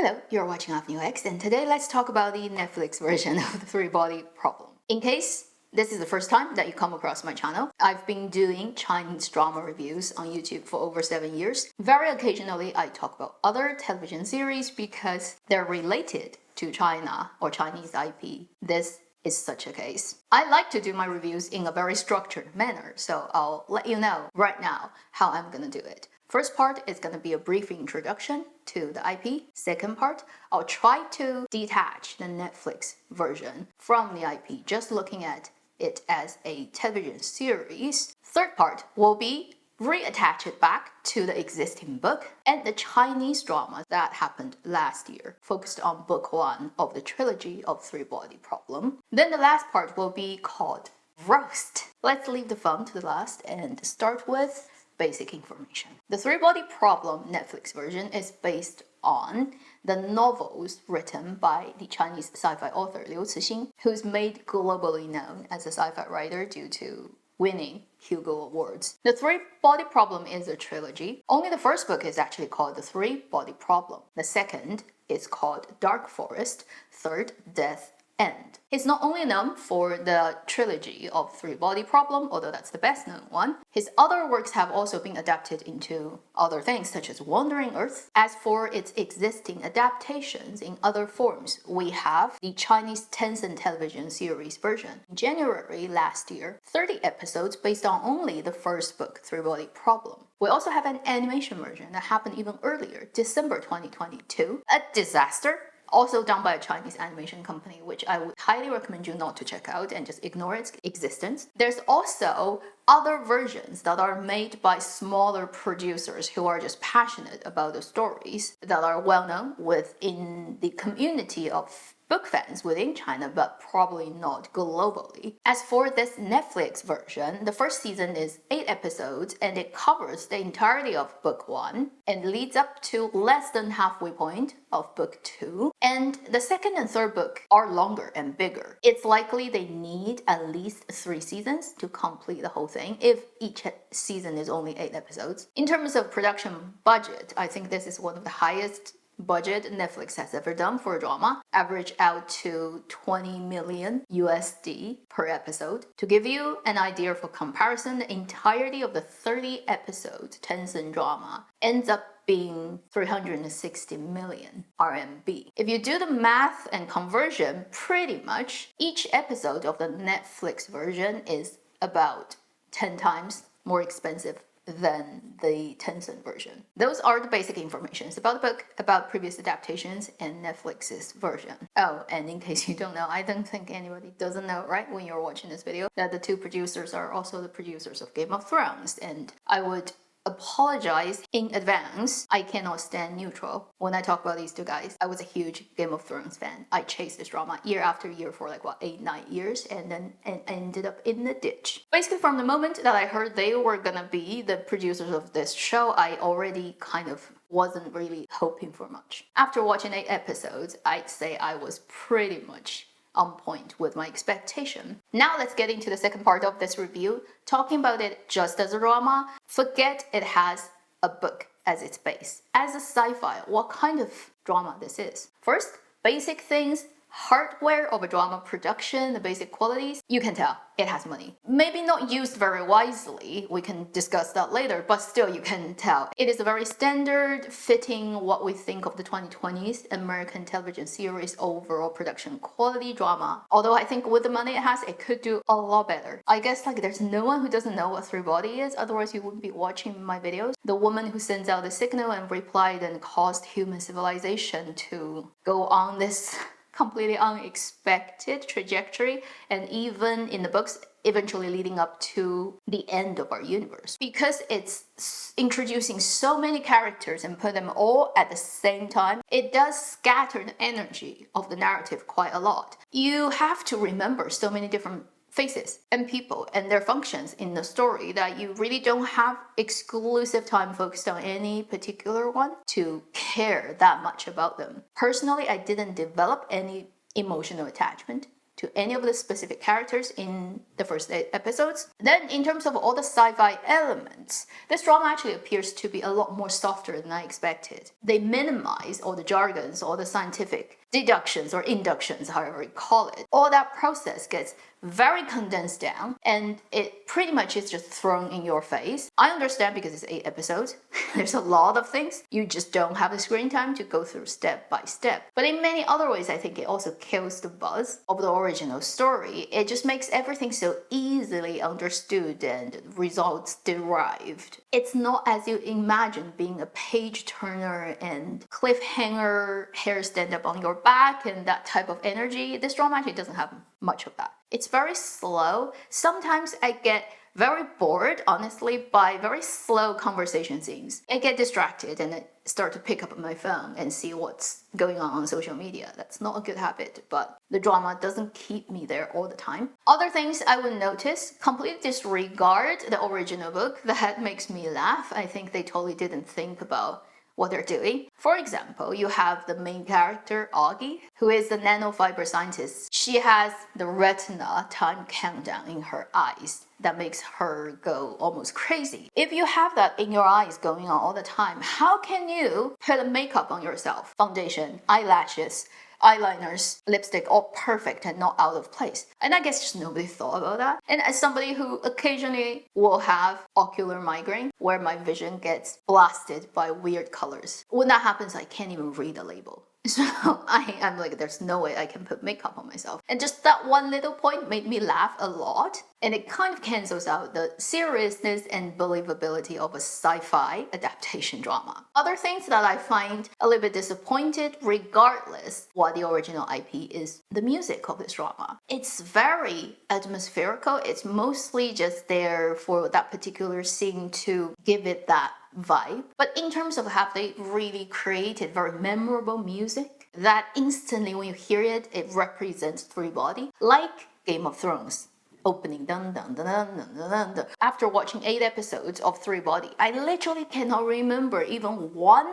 Hello, you're watching Avenue X, and today let's talk about the Netflix version of the three-body problem. In case this is the first time that you come across my channel, I've been doing Chinese drama reviews on YouTube for over 7 years. Very occasionally, I talk about other television series because they're related to China or Chinese IP. This is such a case. I like to do my reviews in a very structured manner, so I'll let you know right now how I'm gonna do it. First part is going to be a brief introduction to the IP. Second part, I'll try to detach the Netflix version from the IP, just looking at it as a television series. Third part will be reattach it back to the existing book and the Chinese drama that happened last year, focused on book 1 of the trilogy of Three-Body Problem. Then the last part will be called Roast. Let's leave the fun to the last and start with basic information. The Three-Body Problem Netflix version is based on the novels written by the Chinese sci-fi author Liu Cixin, who's made globally known as a sci-fi writer due to winning Hugo Awards. The Three-Body Problem is a trilogy. Only the first book is actually called The Three-Body Problem. The second is called Dark Forest. Third, Death End. He's not only known for the trilogy of Three-Body Problem, although that's the best known one. His other works have also been adapted into other things, such as Wandering Earth. As for its existing adaptations in other forms, we have the Chinese Tencent television series version. In January last year, 30 episodes based on only the first book, Three-Body Problem. We also have an animation version that happened even earlier, December 2022. A disaster. Also done by a Chinese animation company, which I would highly recommend you not to check out and just ignore its existence. There's also other versions that are made by smaller producers who are just passionate about the stories that are well known within the community of book fans within China, but probably not globally. As for this Netflix version, the first season is 8 episodes and it covers the entirety of book 1 and leads up to less than halfway point of book 2. And the second and third book are longer and bigger. It's likely they need at least 3 seasons to complete the whole thing if each season is only 8 episodes. In terms of production budget, I think this is one of the highest budget Netflix has ever done for a drama, average out to 20 million USD per episode. To give you an idea for comparison, the entirety of the 30 episode Tencent drama ends up being 360 million RMB. If you do the math and conversion, pretty much each episode of the Netflix version is about 10 times more expensive than the Tencent version. Those are the basic informations about the book, about previous adaptations, and Netflix's version. Oh, and in case you don't know, I don't think anybody doesn't know, right, when you're watching this video, that the 2 producers are also the producers of Game of Thrones, and I would apologize in advance. I cannot stand neutral when I talk about these 2 guys. I was a huge Game of Thrones fan. I chased this drama year after year for 8-9 years and then ended up in the ditch. Basically, from the moment that I heard they were gonna be the producers of this show, I already kind of wasn't really hoping for much. After watching 8 episodes, I'd say I was pretty much on point with my expectation. Now let's get into the second part of this review, talking about it just as a drama. Forget it has a book as its base. As a sci-fi, what kind of drama this is? First, basic things. Hardware of a drama production, the basic qualities, you can tell it has money. Maybe not used very wisely, we can discuss that later, but still you can tell. It is a very standard, fitting what we think of the 2020s American television series overall production quality drama. Although I think with the money it has, it could do a lot better. I guess there's no one who doesn't know what Three-Body is, otherwise you wouldn't be watching my videos. The woman who sends out the signal and replied and caused human civilization to go on this completely unexpected trajectory, and even in the books eventually leading up to the end of our universe. Because it's introducing so many characters and put them all at the same time, it does scatter the energy of the narrative quite a lot. You have to remember so many different faces and people and their functions in the story that you really don't have exclusive time focused on any particular one to care that much about them. Personally, I didn't develop any emotional attachment to any of the specific characters in the first 8 episodes. Then in terms of all the sci-fi elements, this drama actually appears to be a lot more softer than I expected. They minimize all the jargons, all the scientific deductions or inductions, however you call it. All that process gets very condensed down, and it pretty much is just thrown in your face. I understand because it's 8 episodes. There's a lot of things. You just don't have the screen time to go through step by step. But in many other ways, I think it also kills the buzz of the original story. It just makes everything so easily understood and results derived. It's not as you imagine being a page turner and cliffhanger, hair stand up on your back and that type of energy. This drama actually doesn't have much of that. It's very slow. Sometimes I get very bored, honestly, by very slow conversation scenes. I get distracted and I start to pick up my phone and see what's going on social media. That's not a good habit, but the drama doesn't keep me there all the time. Other things I would notice, completely disregard the original book. That makes me laugh. I think they totally didn't think about what they're doing. For example, you have the main character, Augie, who is the nanofiber scientist. She has the retina time countdown in her eyes that makes her go almost crazy. If you have that in your eyes going on all the time, how can you put a makeup on yourself? Foundation, eyelashes, eyeliners, lipstick, all perfect and not out of place. And I guess just nobody thought about that. And as somebody who occasionally will have ocular migraine, where my vision gets blasted by weird colors, when that happens, I can't even read the label. So I'm like, there's no way I can put makeup on myself. And just that one little point made me laugh a lot. And it kind of cancels out the seriousness and believability of a sci-fi adaptation drama. Other things that I find a little bit disappointed, regardless what the original IP is, the music of this drama. It's very atmospherical. It's mostly just there for that particular scene to give it that vibe. But in terms of have they really created very memorable music that instantly when you hear it, it represents Three Body, like Game of Thrones. Opening dun dun dun dun dun dun dun. After watching 8 episodes of Three Body, I literally cannot remember even one,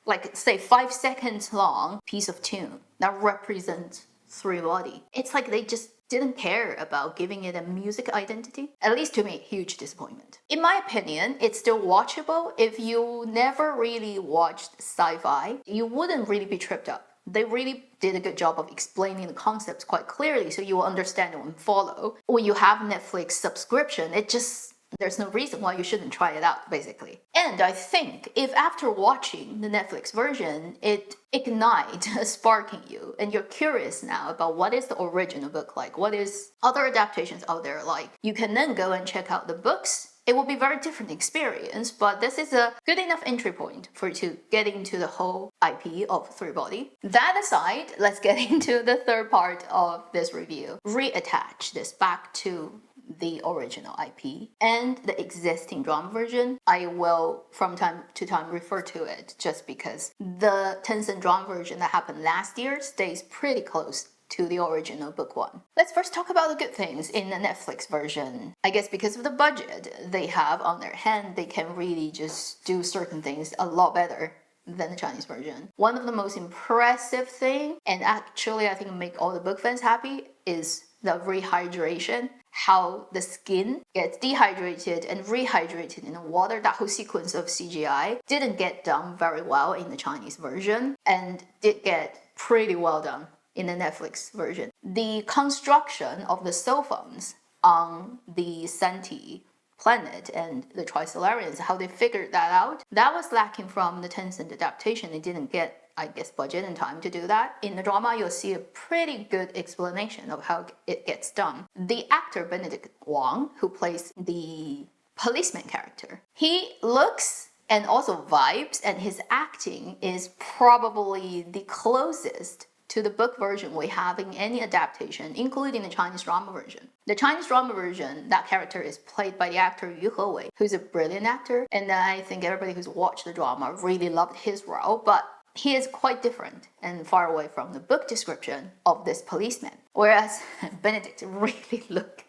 like say 5 seconds long piece of tune that represents Three Body. It's like they just didn't care about giving it a music identity. At least to me, huge disappointment. In my opinion, it's still watchable. If you never really watched sci-fi, you wouldn't really be tripped up. They really did a good job of explaining the concepts quite clearly so you will understand and follow. When you have Netflix subscription, there's no reason why you shouldn't try it out, basically. And I think if after watching the Netflix version, it ignites a spark in you and you're curious now about what is the original book like, what is other adaptations out there like, you can then go and check out the books. It will be a very different experience, but this is a good enough entry point for you to get into the whole IP of Three Body. That aside, let's get into the third part of this review. Reattach this back to the original IP and the existing drama version. I will from time to time refer to it just because the Tencent drama version that happened last year stays pretty close to the original book one. Let's first talk about the good things in the Netflix version. I guess because of the budget they have on their hand, they can really just do certain things a lot better than the Chinese version. One of the most impressive thing, and actually I think make all the book fans happy, is the rehydration. How the skin gets dehydrated and rehydrated in the water. That whole sequence of CGI didn't get done very well in the Chinese version and did get pretty well done in the Netflix version. The construction of the cell phones on the Senti planet and the Trisolarians, how they figured that out, that was lacking from the Tencent adaptation. They didn't get, I guess, budget and time to do that. In the drama, you'll see a pretty good explanation of how it gets done. The actor Benedict Wong, who plays the policeman character, he looks and also vibes, and his acting is probably the closest to the book version we have in any adaptation, including the Chinese drama version. The Chinese drama version, that character is played by the actor Yu Hewei, who's a brilliant actor, and I think everybody who's watched the drama really loved his role, but he is quite different and far away from the book description of this policeman. Whereas Benedict really looked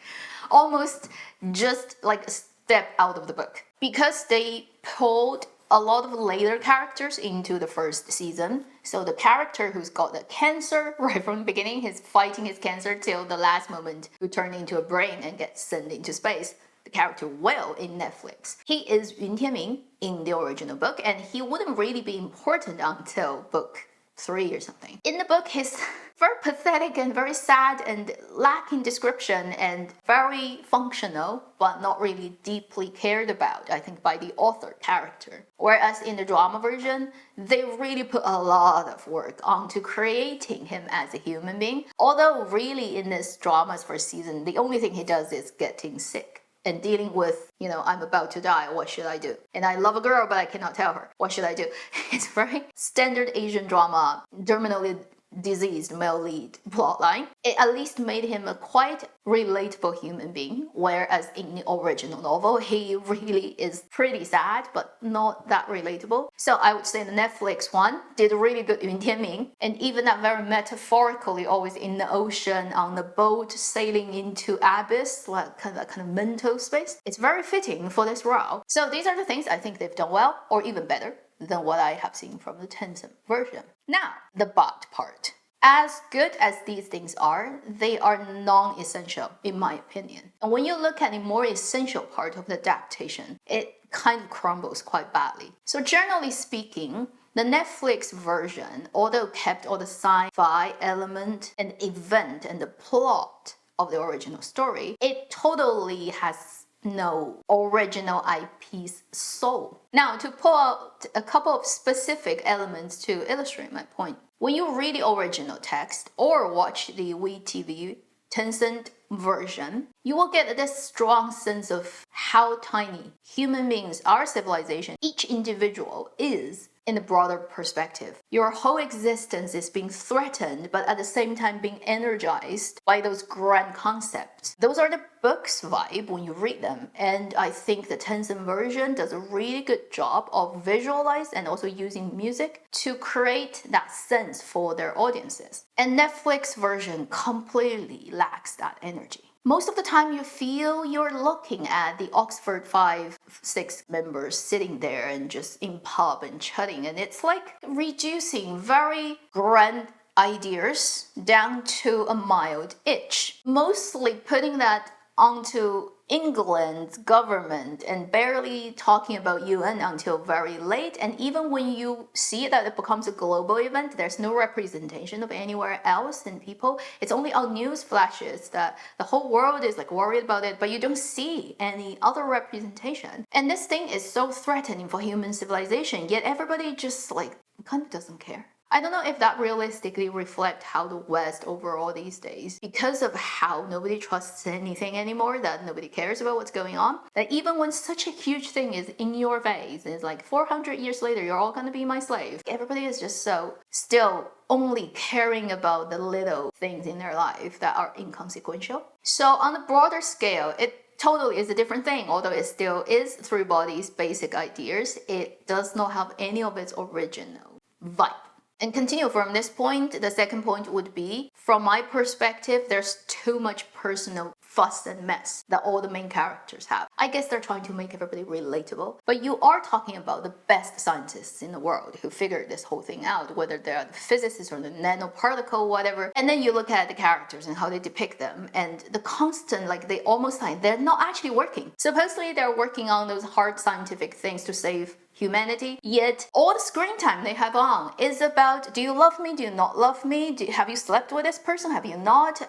almost just like a step out of the book. Because they pulled a lot of later characters into the first season. So the character who's got the cancer right from the beginning, he's fighting his cancer till the last moment, who turned into a brain and gets sent into space. The character Will in Netflix. He is Yun Tianming in the original book, and he wouldn't really be important until book 3 or something. In the book, he's very pathetic and very sad and lacking description and very functional, but not really deeply cared about, I think, by the author character. Whereas in the drama version, they really put a lot of work onto creating him as a human being. Although really in this drama's first season, the only thing he does is getting sick and dealing with, I'm about to die, what should I do? And I love a girl, but I cannot tell her, what should I do? It's very standard Asian drama, terminally diseased male lead plotline. It at least made him a quite relatable human being, whereas in the original novel, he really is pretty sad, but not that relatable. So I would say the Netflix one did a really good Yun Tianming, and even that very metaphorically always in the ocean, on the boat, sailing into abyss, like kind of mental space. It's very fitting for this role. So these are the things I think they've done well, or even better than what I have seen from the Tencent version. Now, the but part. As good as these things are, they are non-essential, in my opinion. And when you look at the more essential part of the adaptation, it kind of crumbles quite badly. So generally speaking, the Netflix version, although kept all the sci-fi element and event and the plot of the original story, it totally has no original IP's soul. Now, to pull out a couple of specific elements to illustrate my point, when you read the original text or watch the WeTV Tencent version, you will get this strong sense of how tiny human beings, our civilization, each individual is in the broader perspective. Your whole existence is being threatened, but at the same time being energized by those grand concepts. Those are the book's vibe when you read them, and I think the Tencent version does a really good job of visualize and also using music to create that sense for their audiences. And Netflix version completely lacks that energy. Most of the time you feel you're looking at the Oxford 5-6 members sitting there and just in pub and chatting, and it's like reducing very grand ideas down to a mild itch. Mostly putting that onto England's government and barely talking about UN until very late. And even when you see that it becomes a global event, there's no representation of anywhere else in people. It's only on news flashes that the whole world is like worried about it, but you don't see any other representation. And this thing is so threatening for human civilization, yet everybody just like kind of doesn't care. I don't know if that realistically reflects how the West overall these days, because of how nobody trusts anything anymore, that nobody cares about what's going on, that even when such a huge thing is in your face, it's like 400 years later, you're all gonna be my slave. Everybody is just so still only caring about the little things in their life that are inconsequential. So on a broader scale, it totally is a different thing. Although it still is Three Bodies' basic ideas, it does not have any of its original vibe. And continue from this point, the second point would be, from my perspective, there's too much personal fuss and mess that all the main characters have. I guess they're trying to make everybody relatable, but you are talking about the best scientists in the world who figured this whole thing out, whether they're the physicists or the nanoparticle, whatever. And then you look at the characters and how they depict them, and the constant, like they almost like they're not actually working. Supposedly they're working on those hard scientific things to save humanity, yet all the screen time they have on is about, do you love me, do you not love me, have you slept with this person, have you not,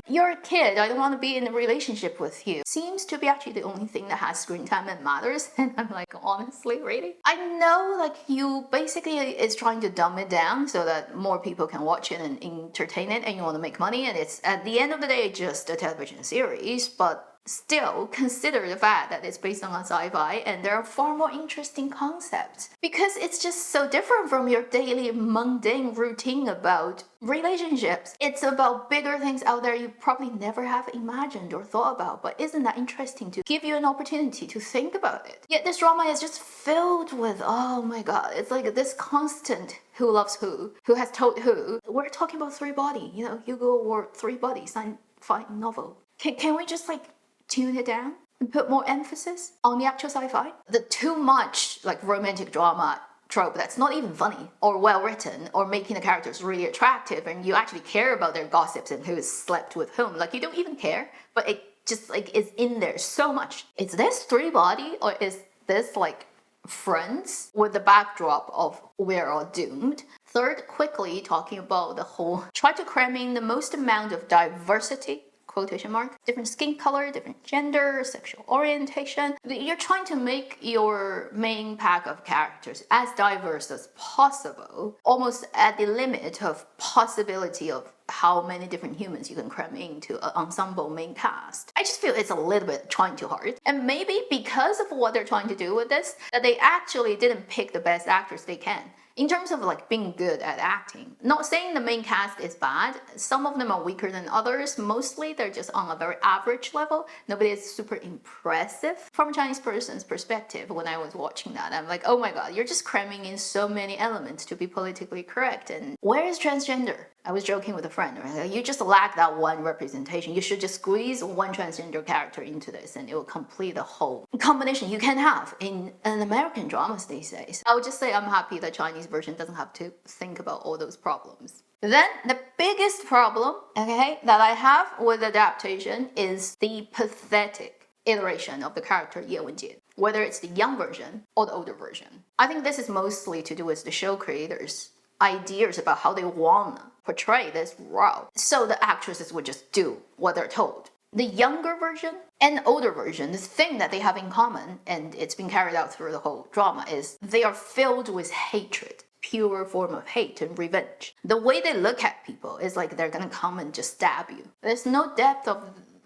you're a kid, I don't want to be in a relationship with you. Seems to be actually the only thing that has screen time and matters. And I'm like, honestly, really? I know like you basically is trying to dumb it down so that more people can watch it and entertain it, and you want to make money, and it's at the end of the day just a television series, but still consider the fact that it's based on a sci-fi and there are far more interesting concepts, because it's just so different from your daily mundane routine about relationships. It's about bigger things out there you probably never have imagined or thought about, but isn't that interesting to give you an opportunity to think about it? Yet this drama is just filled with, oh my god, it's like this constant who loves who has told who. We're talking about Three Body, Hugo Award 3 Body sci-fi novel. Can we just like tune it down? put more emphasis on the actual sci-fi. The too much like romantic drama trope that's not even funny or well written or making the characters really attractive and you actually care about their gossips and who has slept with whom. Like you don't even care, but it just like is in there so much. Is this three body or is this like Friends with the backdrop of we're all doomed? Third, quickly talking about the whole try to cram in the most amount of diversity, quotation mark, different skin color, different gender, sexual orientation. You're trying to make your main pack of characters as diverse as possible, almost at the limit of possibility of how many different humans you can cram into an ensemble main cast. I just feel it's a little bit trying too hard. And maybe because of what they're trying to do with this, that they actually didn't pick the best actors they can. In terms of like being good at acting, not saying the main cast is bad. Some of them are weaker than others. Mostly they're just on a very average level. Nobody is super impressive. From a Chinese person's perspective, when I was watching that, I'm like, oh my god, you're just cramming in so many elements to be politically correct. And where is transgender? I was joking with a friend, right? You just lack that one representation. You should just squeeze one transgender character into this and it will complete the whole combination you can have in an American dramas these days. I would just say I'm happy the Chinese version doesn't have to think about all those problems. Then the biggest problem, okay, that I have with adaptation is the pathetic iteration of the character Ye Wenjie, whether it's the young version or the older version. I think this is mostly to do with the show creators' ideas about how they wanna portray this role. So the actresses would just do what they're told. The younger version and older version, the thing that they have in common, and it's been carried out through the whole drama, is they are filled with hatred. Pure form of hate and revenge. The way they look at people is like they're gonna come and just stab you. There's no depth of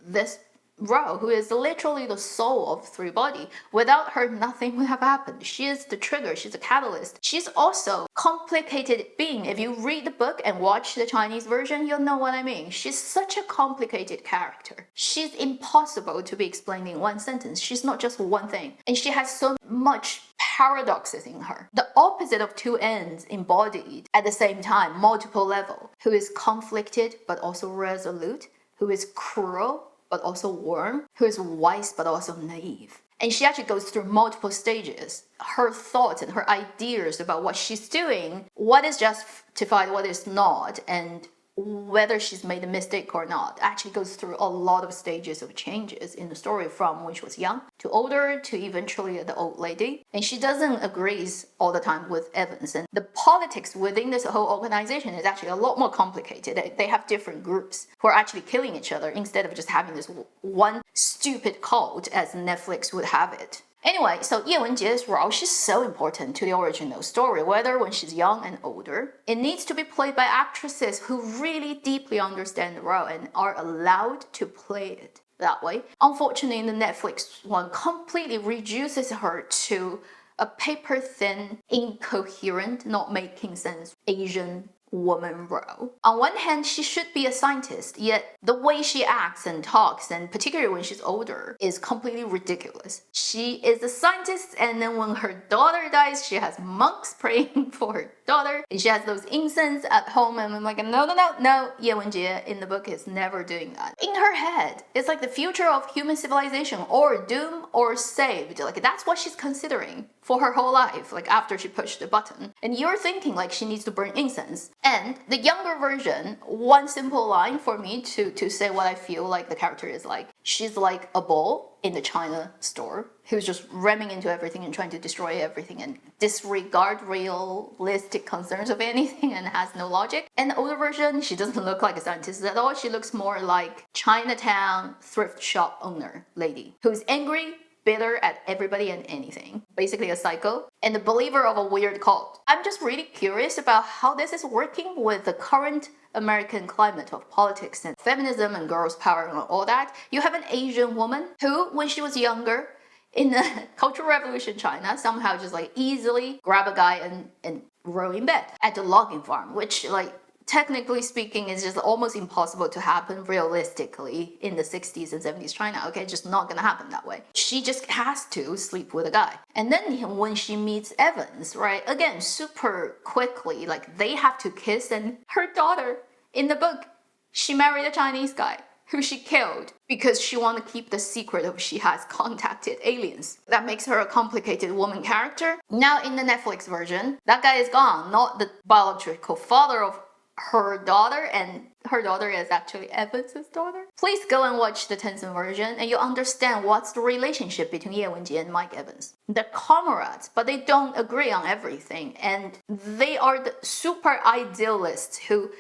this Ro, who is literally the soul of Three Body. Without her, nothing would have happened. She is the trigger, she's a catalyst. She's also a complicated being. If you read the book and watch the Chinese version, you'll know what I mean. She's such a complicated character. She's impossible to be explained in one sentence. She's not just one thing. And she has so much paradoxes in her. The opposite of two ends embodied at the same time, multiple level. Who is conflicted but also resolute. Who is cruel but also warm, who is wise but also naive. And she actually goes through multiple stages. Her thoughts and her ideas about what she's doing, what is justified, what is not, and whether she's made a mistake or not, actually goes through a lot of stages of changes in the story, from when she was young to older to eventually the old lady. And she doesn't agree all the time with Evans. And the politics within this whole organization is actually a lot more complicated. They have different groups who are actually killing each other instead of just having this one stupid cult as Netflix would have it. Anyway, so Ye Wenjie's role, she's so important to the original story, whether when she's young and older. It needs to be played by actresses who really deeply understand the role and are allowed to play it that way. Unfortunately, the Netflix one completely reduces her to a paper-thin, incoherent, not making sense Asian woman role. On one hand, she should be a scientist, yet the way she acts and talks, and particularly when she's older, is completely ridiculous. She is a scientist, and then when her daughter dies, she has monks praying for her daughter, and she has those incense at home, and I'm like, no, Ye Wenjie in the book is never doing that. In her head, it's like the future of human civilization, or doom, or saved. Like, that's what she's considering for her whole life, like after she pushed the button. And you're thinking like she needs to burn incense. And the younger version, one simple line for me to say what I feel like the character is like. She's like a bull in the China store who's just ramming into everything and trying to destroy everything and disregard realistic concerns of anything and has no logic. And the older version, she doesn't look like a scientist at all. She looks more like Chinatown thrift shop owner lady who's angry, bitter at everybody and anything. Basically a psycho and a believer of a weird cult. I'm just really curious about how this is working with the current American climate of politics and feminism and girls' power and all that. You have an Asian woman who, when she was younger, in the Cultural Revolution China, somehow just like easily grab a guy and row in bed at the logging farm, which like technically speaking is just almost impossible to happen realistically in the 60s and 70s China. Okay, just not gonna happen that way. She just has to sleep with a guy. And then when she meets Evans, right, again, super quickly, like they have to kiss, and her daughter in the book, she married a Chinese guy. who she killed because she wanted to keep the secret of she has contacted aliens. That makes her a complicated woman character. Now in the Netflix version, that guy is gone, not the biological father of her daughter, and her daughter is actually Evans's daughter. Please go and watch the Tencent version and you'll understand what's the relationship between Ye Wenjie and Mike Evans. They're comrades, but they don't agree on everything, and they are the super idealists who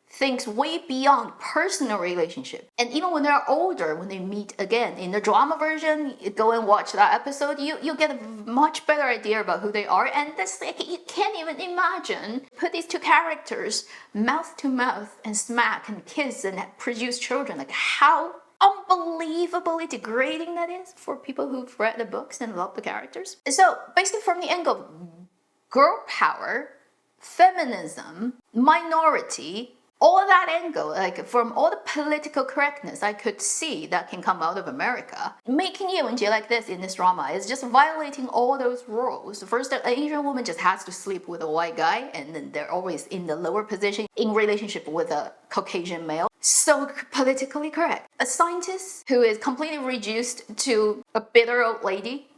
thinks way beyond personal relationship. And even when they're older, when they meet again in the drama version, you go and watch that episode, you get a much better idea about who they are. And that's like, you can't even imagine, put these two characters mouth to mouth and smack and kiss and produce children. Like how unbelievably degrading that is for people who've read the books and love the characters. So basically from the angle of girl power, feminism, minority, all that angle, like from all the political correctness I could see that can come out of America, making Ye Wenjie like this in this drama is just violating all those rules. First, an Asian woman just has to sleep with a white guy, and then they're always in the lower position in relationship with a Caucasian male. So politically correct. A scientist who is completely reduced to a bitter old lady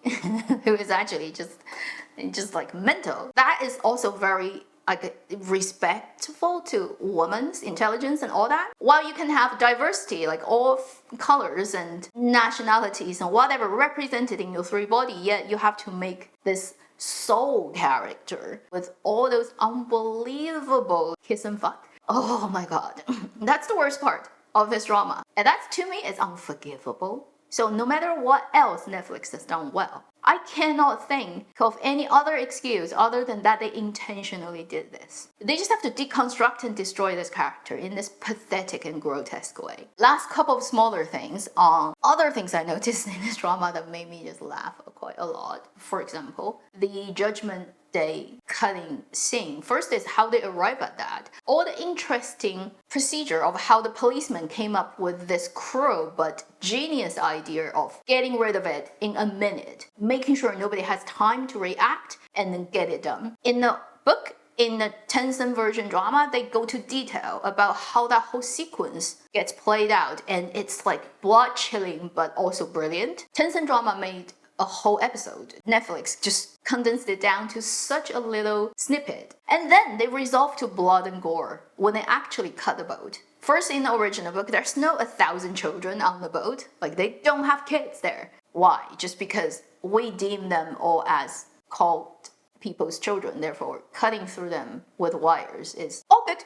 who is actually just like mental. That is also very like respectful to women's intelligence and all that. While you can have diversity, like all colors and nationalities and whatever represented in your three body, yet you have to make this soul character with all those unbelievable kiss and fuck. Oh my god. That's the worst part of this drama. And that to me is unforgivable. So no matter what else Netflix has done well, I cannot think of any other excuse other than that they intentionally did this. They just have to deconstruct and destroy this character in this pathetic and grotesque way. Last couple of smaller things on other things I noticed in this drama that made me just laugh quite a lot. For example, the Judgment Day cutting scene. First is how they arrive at that. All the interesting procedure of how the policeman came up with this cruel but genius idea of getting rid of it in a minute, making sure nobody has time to react and then get it done. In the book, in the Tencent version drama, they go to detail about how that whole sequence gets played out, and it's like blood-chilling but also brilliant. Tencent drama made a whole episode. Netflix just condensed it down to such a little snippet. And then they resolved to blood and gore when they actually cut the boat. First, in the original book, there's no 1,000 children on the boat. Like, they don't have kids there. Why? Just because we deem them all as called people's children, therefore cutting through them with wires is all good.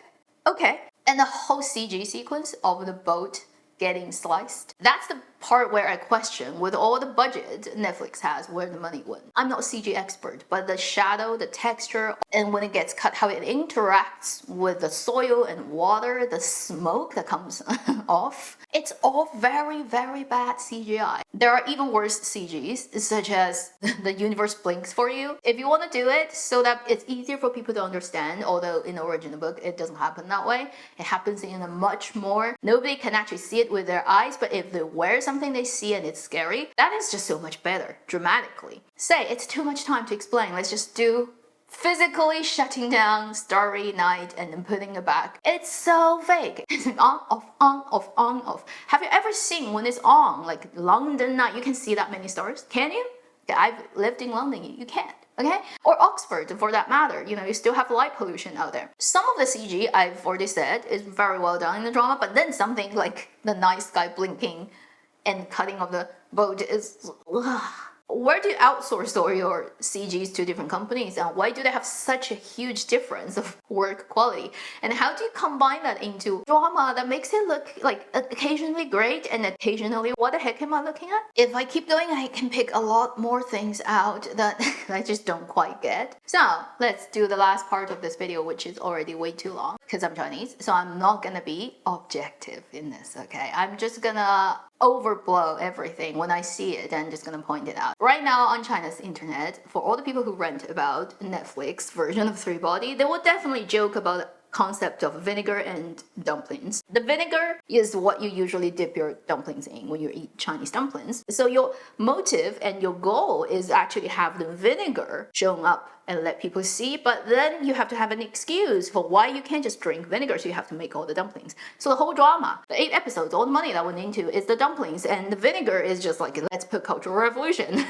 Okay. And the whole CG sequence of the boat getting sliced, that's the part where I question, with all the budget Netflix has, where the money went. I'm not a CG expert, but the shadow, the texture, and when it gets cut, how it interacts with the soil and water, the smoke that comes off, it's all very, very bad CGI. There are even worse CGs, such as the universe blinks for you. If you want to do it so that it's easier for people to understand, although in the original book it doesn't happen that way, it happens in a much more, nobody can actually see it with their eyes, but if they wear something they see and it's scary, that is just so much better, dramatically. Say, it's too much time to explain, let's just do physically shutting down Starry Night and then putting it back. It's so vague. It's like on, off, on, off, on, off. Have you ever seen when it's on, like London night, you can see that many stars? Can you? Okay, I've lived in London, you can't. Okay? Or Oxford, for that matter. You know, you still have light pollution out there. Some of the CG, I've already said, is very well done in the drama, but then something like the night sky blinking and cutting of the boat is... Ugh. Where do you outsource all your CGs to different companies, and why do they have such a huge difference of work quality? And how do you combine that into drama that makes it look like occasionally great and occasionally what the heck am I looking at? If I keep going, I can pick a lot more things out that I just don't quite get. So let's do the last part of this video, which is already way too long because I'm Chinese, so I'm not gonna be objective in this, okay? I'm just gonna overblow everything when I see it and just gonna point it out. Right now on China's internet, for all the people who rant about Netflix version of Three Body, they will definitely joke about the concept of vinegar and dumplings. The vinegar is what you usually dip your dumplings in when you eat Chinese dumplings. So your motive and your goal is actually have the vinegar showing up and let people see, but then you have to have an excuse for why you can't just drink vinegar, so you have to make all the dumplings. So the whole drama, the 8 episodes, all the money that went into is the dumplings, and the vinegar is just like, let's put Cultural Revolution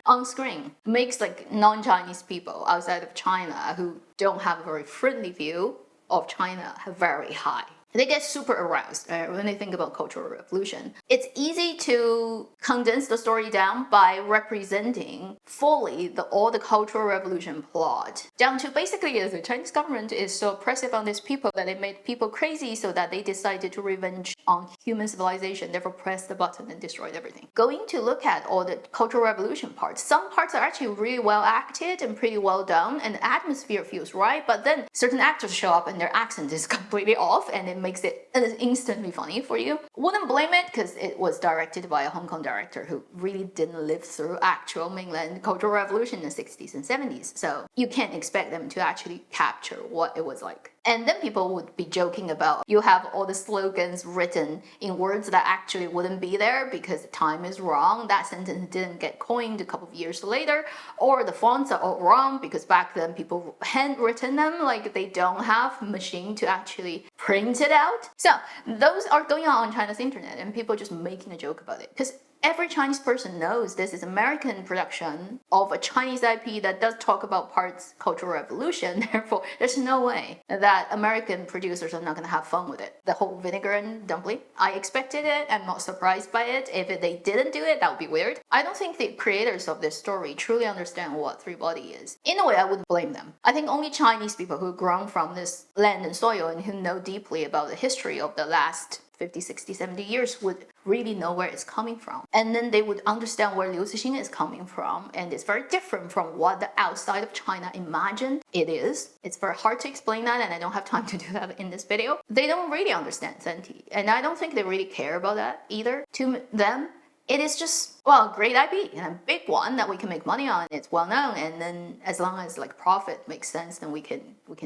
on screen. Makes like non-Chinese people outside of China who don't have a very friendly view of China have very high. They get super aroused when they think about Cultural Revolution. It's easy to condense the story down by representing fully all the Cultural Revolution plot, down to basically the Chinese government is so oppressive on these people that it made people crazy, so that they decided to revenge on human civilization, therefore pressed the button and destroyed everything. Going to look at all the Cultural Revolution parts, some parts are actually really well acted and pretty well done, and the atmosphere feels right, but then certain actors show up and their accent is completely off, and it makes it instantly funny for you. Wouldn't blame it, because it was directed by a Hong Kong director who really didn't live through actual mainland Cultural Revolution in the 60s and 70s, so you can't expect them to actually capture what it was like. And then people would be joking about you have all the slogans written in words that actually wouldn't be there because the time is wrong. That sentence didn't get coined a couple of years later, or the fonts are all wrong because back then people handwritten them, like they don't have machine to actually print it out. So those are going on China's internet, and people just making a joke about it because every Chinese person knows this is American production of a Chinese IP that does talk about parts Cultural Revolution. Therefore, there's no way that American producers are not going to have fun with it. The whole vinegar and dumpling, I expected it. I'm not surprised by it. If they didn't do it, that would be weird. I don't think the creators of this story truly understand what Three Body is. In a way, I wouldn't blame them. I think only Chinese people who grown from this land and soil and who know deeply about the history of the last 50, 60, 70 years would really know where it's coming from. And then they would understand where Liu Cixin is coming from. And it's very different from what the outside of China imagined it is. It's very hard to explain that, and I don't have time to do that in this video. They don't really understand Senti. And I don't think they really care about that either. To them, it is just, well, great IP and a big one that we can make money on. It's well known, and then as long as like profit makes sense, then we can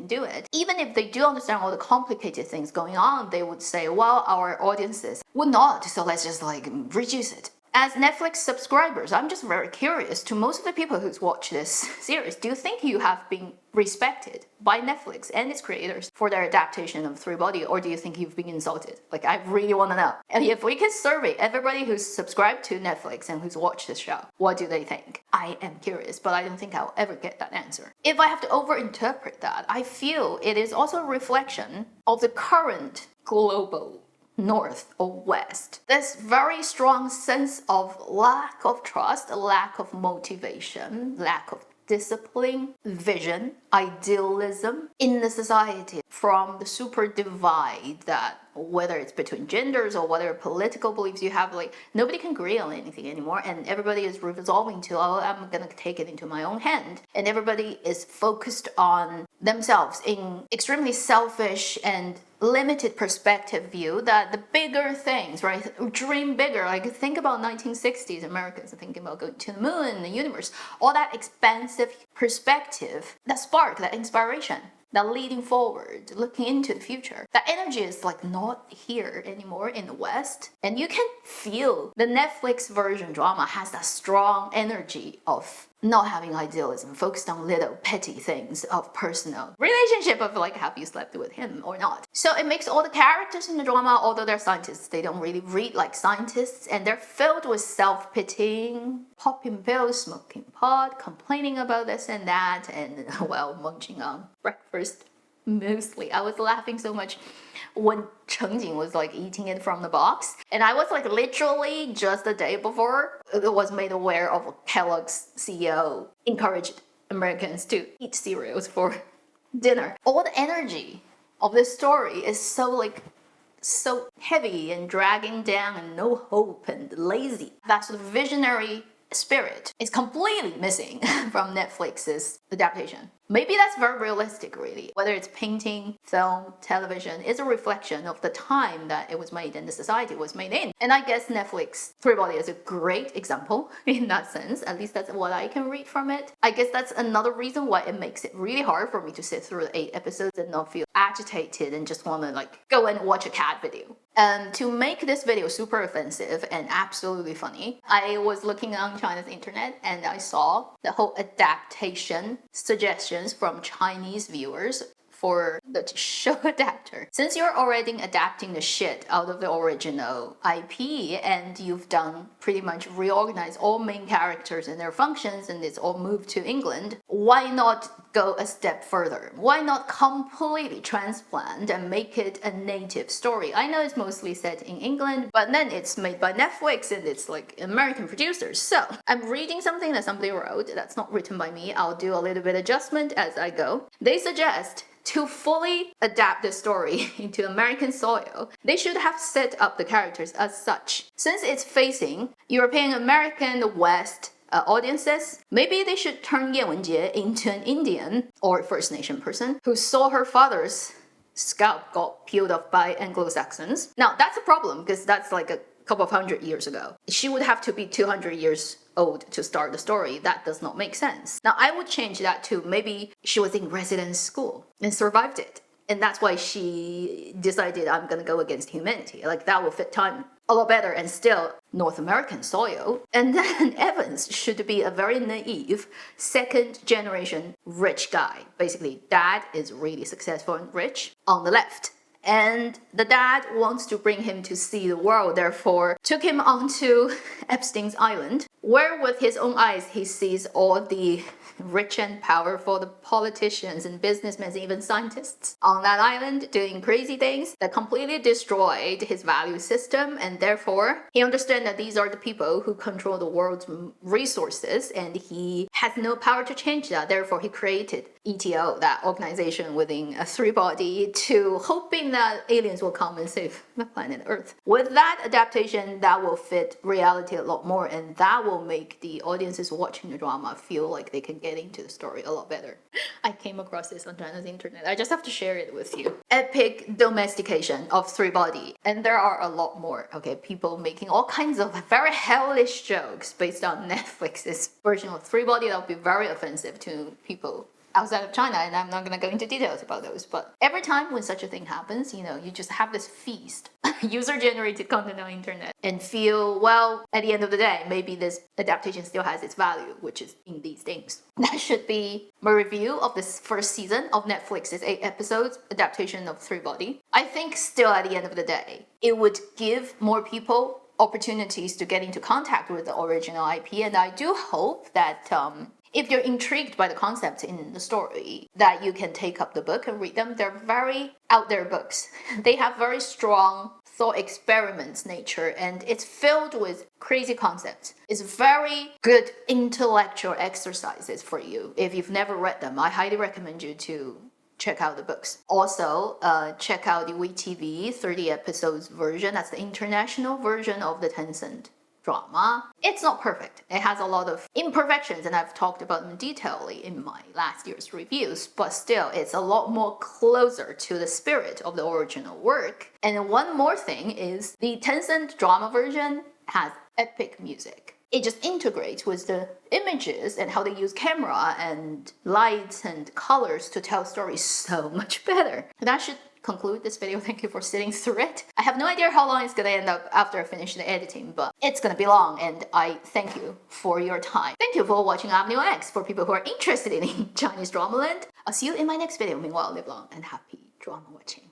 do it. Even if they do understand all the complicated things going on, they would say, well, our audiences would not, so let's just like reduce it. As Netflix subscribers, I'm just very curious, to most of the people who's watched this series, do you think you have been respected by Netflix and its creators for their adaptation of Three Body, or do you think you've been insulted? Like, I really want to know. And if we can survey everybody who's subscribed to Netflix and who's watched this show, what do they think? I am curious, but I don't think I'll ever get that answer. If I have to overinterpret that, I feel it is also a reflection of the current global North or West. This very strong sense of lack of trust, lack of motivation, lack of discipline, vision, idealism in the society from the super divide that, whether it's between genders or whether political beliefs you have, like nobody can agree on anything anymore, and everybody is resolving to, oh, I'm gonna take it into my own hand, and everybody is focused on themselves in extremely selfish and limited perspective view that the bigger things, right, dream bigger, like think about 1960s Americans thinking about going to the moon and the universe, all that expansive perspective, that spark, that inspiration, that leading forward, looking into the future. That energy is like not here anymore in the West. And you can feel the Netflix version drama has that strong energy of not having idealism, focused on little petty things of personal relationship of like, have you slept with him or not? So it makes all the characters in the drama, although they're scientists, they don't really read like scientists, and they're filled with self-pitying, popping pills, smoking pot, complaining about this and that, and well, munching on breakfast mostly. I was laughing so much when Cheng Jing was like eating it from the box, and I was like literally just the day before it was made aware of Kellogg's CEO encouraged Americans to eat cereals for dinner. All the energy of this story is so heavy and dragging down and no hope and lazy. That sort of visionary spirit is completely missing from Netflix's adaptation. Maybe that's very realistic, really. Whether it's painting, film, television, it's a reflection of the time that it was made and the society it was made in. And I guess Netflix Three Body is a great example in that sense. At least that's what I can read from it. I guess that's another reason why it makes it really hard for me to sit through the 8 episodes and not feel agitated and just want to like go and watch a cat video. To make this video super offensive and absolutely funny, I was looking on China's internet and I saw the whole adaptation suggestions from Chinese viewers for the show adapter. Since you're already adapting the shit out of the original IP and you've done pretty much reorganize all main characters and their functions and it's all moved to England, why not go a step further? Why not completely transplant and make it a native story? I know it's mostly set in England, but then it's made by Netflix and it's like American producers. So I'm reading something that somebody wrote that's not written by me. I'll do a little bit adjustment as I go. They suggest to fully adapt the story into American soil, they should have set up the characters as such. Since it's facing European American West audiences, maybe they should turn Ye Wenjie into an Indian or First Nation person who saw her father's scalp got peeled off by Anglo-Saxons. Now that's a problem because that's like a couple of 100 years ago. She would have to be 200 years old to start the story. That does not make sense. Now I would change that to maybe she was in residence school and survived it. And that's why she decided I'm gonna go against humanity. Like that will fit time a lot better and still North American soil. And then Evans should be a very naive second generation rich guy. Basically, dad is really successful and rich on the left. And the dad wants to bring him to see the world, therefore took him onto Epstein's Island, where with his own eyes he sees all the rich and powerful, the politicians and businessmen and even scientists on that island doing crazy things that completely destroyed his value system, and therefore he understands that these are the people who control the world's resources and he has no power to change that. Therefore he created ETO, that organization within a three-body, to hoping that aliens will come and save the planet Earth. With that adaptation, that will fit reality a lot more and that will make the audiences watching the drama feel like they can get into the story a lot better. I came across this on China's internet. I just have to share it with you. Epic domestication of three-body. And there are a lot more. Okay, people making all kinds of very hellish jokes based on Netflix's version of three-body that would be very offensive to people outside of China, and I'm not going to go into details about those, but every time when such a thing happens, you know, you just have this feast, user-generated content on the internet, and feel, well, at the end of the day, maybe this adaptation still has its value, which is in these things. That should be my review of this first season of Netflix's 8 episodes adaptation of Three-Body. I think still at the end of the day, it would give more people opportunities to get into contact with the original IP, and I do hope that if you're intrigued by the concepts in the story, that you can take up the book and read them. They're very out there books. They have very strong thought experiments nature and it's filled with crazy concepts. It's very good intellectual exercises for you. If you've never read them, I highly recommend you to check out the books. Also, check out the WeTV 30 episodes version. That's the international version of the Tencent drama. It's not perfect. It has a lot of imperfections and I've talked about them detailedly in my last year's reviews, but still it's a lot more closer to the spirit of the original work. And one more thing is the Tencent drama version has epic music. It just integrates with the images and how they use camera and lights and colors to tell stories so much better. That should conclude this video. Thank you for sitting through it. I have no idea how long it's gonna end up after I finish the editing, but it's gonna be long and I thank you for your time. Thank you for watching Avenue X for people who are interested in Chinese drama land. I'll see you in my next video. Meanwhile, live long and happy drama watching.